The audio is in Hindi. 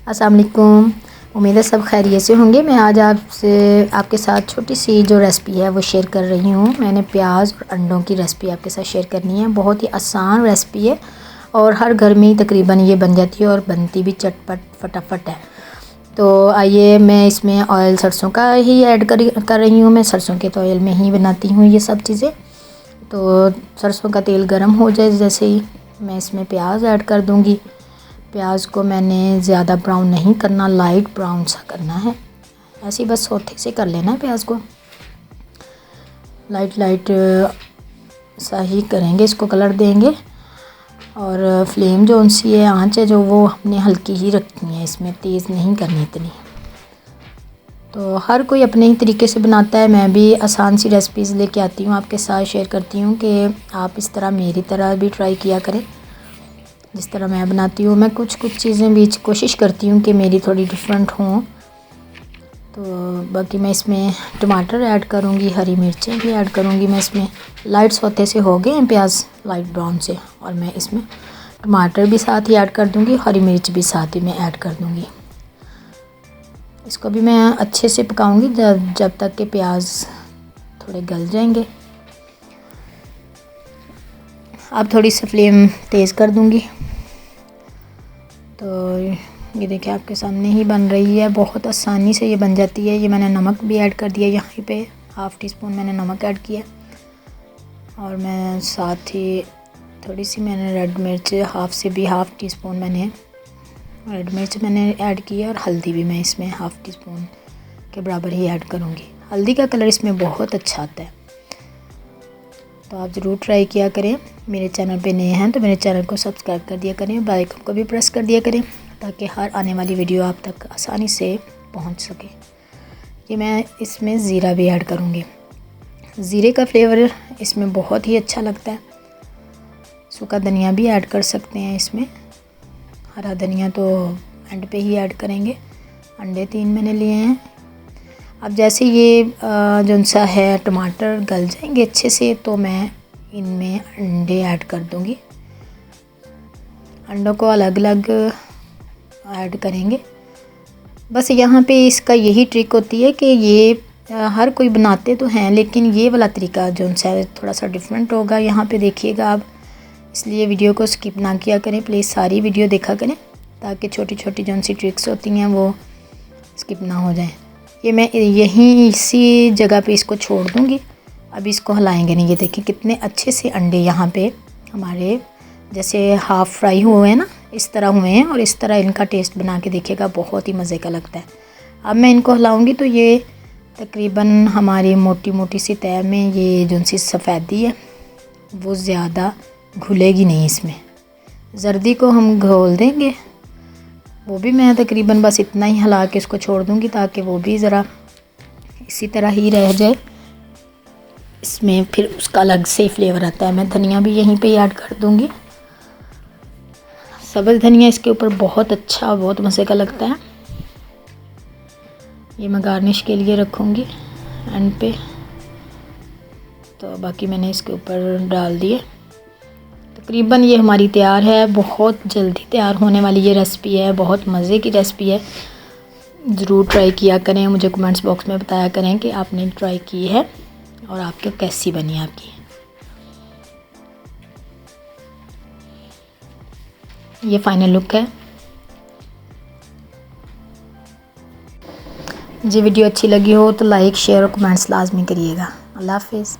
अस्सलाम वालेकुम। उम्मीद है सब खैरियत से होंगे। मैं आज आपके साथ छोटी सी जो रेसिपी है वो शेयर कर रही हूँ। मैंने प्याज और अंडों की रेसिपी आपके साथ शेयर करनी है। बहुत ही आसान रेसिपी है और हर घर में ही तकरीबन ये बन जाती है और बनती भी चटपट फटाफट है। तो आइए, मैं इसमें ऑयल सरसों का ही ऐड कर रही हूँ। मैं सरसों के ऑयल में ही बनाती हूँ ये सब चीज़ें। तो सरसों का तेल गर्म हो जाए जैसे ही, मैं इसमें प्याज ऐड कर दूँगी। प्याज को मैंने ज़्यादा ब्राउन नहीं करना, लाइट ब्राउन सा करना है। ऐसे ही बस सोथे से कर लेना है प्याज को, लाइट सा ही करेंगे, इसको कलर देंगे। और फ्लेम जो सी है, आंच है जो, वो हमने हल्की ही रखनी है, इसमें तेज़ नहीं करनी इतनी। तो हर कोई अपने ही तरीके से बनाता है। मैं भी आसान सी रेसिपीज़ लेके आती हूँ, आपके साथ शेयर करती हूँ कि आप इस तरह मेरी तरह भी ट्राई किया करें जिस तरह मैं बनाती हूँ। मैं कुछ चीज़ें बीच कोशिश करती हूँ कि मेरी थोड़ी डिफरेंट हों। तो बाकी मैं इसमें टमाटर ऐड करूँगी, हरी मिर्चें भी ऐड करूँगी। मैं इसमें लाइट सौते से हो गए हैं प्याज, लाइट ब्राउन से, और मैं इसमें टमाटर भी साथ ही ऐड कर दूँगी, हरी मिर्च भी साथ ही मैं ऐड कर दूँगी। इसको भी मैं अच्छे से पकाऊँगी जब तक कि प्याज थोड़े गल जाएंगे। अब थोड़ी सी फ्लेम तेज़ कर दूँगी। तो ये देखिए आपके सामने ही बन रही है, बहुत आसानी से ये बन जाती है। ये मैंने नमक भी ऐड कर दिया, यहाँ पे हाफ़ टी स्पून मैंने नमक ऐड किया। और मैं साथ ही थोड़ी सी मैंने रेड मिर्च, हाफ़ टी स्पून मैंने रेड मिर्च मैंने ऐड किया। और हल्दी भी मैं इसमें हाफ़ टी स्पून के बराबर ही ऐड करूँगी। हल्दी का कलर इसमें बहुत अच्छा आता है, तो आप ज़रूर ट्राई किया करें। मेरे चैनल पे नए हैं तो मेरे चैनल को सब्सक्राइब कर दिया करें, बेल आइकन को भी प्रेस कर दिया करें ताकि हर आने वाली वीडियो आप तक आसानी से पहुंच सके। ये मैं इसमें ज़ीरा भी ऐड करूँगी। ज़ीरे का फ्लेवर इसमें बहुत ही अच्छा लगता है। सूखा धनिया भी ऐड कर सकते हैं इसमें, हरा धनिया तो एंड पे ही ऐड करेंगे। अंडे 3 मैंने लिए हैं। अब जैसे ये जो सा है टमाटर गल जाएंगे अच्छे से, तो मैं इनमें अंडे ऐड कर दूँगी। अंडों को अलग अलग ऐड करेंगे। बस यहाँ पे इसका यही ट्रिक होती है कि ये हर कोई बनाते तो हैं, लेकिन ये वाला तरीका जो सा है थोड़ा सा डिफरेंट होगा। यहाँ पे देखिएगा आप, इसलिए वीडियो को स्किप ना किया करें, प्लीज़ सारी वीडियो देखा करें ताकि छोटी छोटी जो सी ट्रिक्स होती हैं वो स्किप ना हो जाएं। ये मैं यहीं इसी जगह पे इसको छोड़ दूँगी। अब इसको हिलाएंगे नहीं। ये देखिए कितने अच्छे से अंडे यहाँ पे हमारे जैसे हाफ़ फ्राई हुए हैं ना, इस तरह हुए हैं। और इस तरह इनका टेस्ट बना के देखिएगा, बहुत ही मज़े का लगता है। अब मैं इनको हिलाऊंगी तो ये तकरीबन हमारी मोटी मोटी सी तय में ये जो सी सफ़ेदी है वो ज़्यादा घुलेगी नहीं। इसमें जर्दी को हम घोल देंगे, वो भी मैं तकरीबन बस इतना ही हिला के इसको छोड़ दूँगी ताकि वो भी ज़रा इसी तरह ही रह जाए। इसमें फिर उसका अलग से फ्लेवर आता है। मैं धनिया भी यहीं पे ऐड कर दूँगी। सब्ज़ धनिया इसके ऊपर बहुत अच्छा, बहुत मज़े का लगता है। ये मैं गार्निश के लिए रखूँगी एंड पे। तो बाकी मैंने इसके ऊपर डाल दिए। तकरीबन ये हमारी तैयार है। बहुत जल्दी तैयार होने वाली ये रेसिपी है, बहुत मज़े की रेसिपी है। ज़रूर ट्राई किया करें, मुझे कमेंट्स बॉक्स में बताया करें कि आपने ट्राई की है और आपके कैसी बनी आपकी। ये फाइनल लुक है जी। वीडियो अच्छी लगी हो तो लाइक, शेयर और कमेंट्स लाजमी करिएगा। अल्लाह हाफिज़।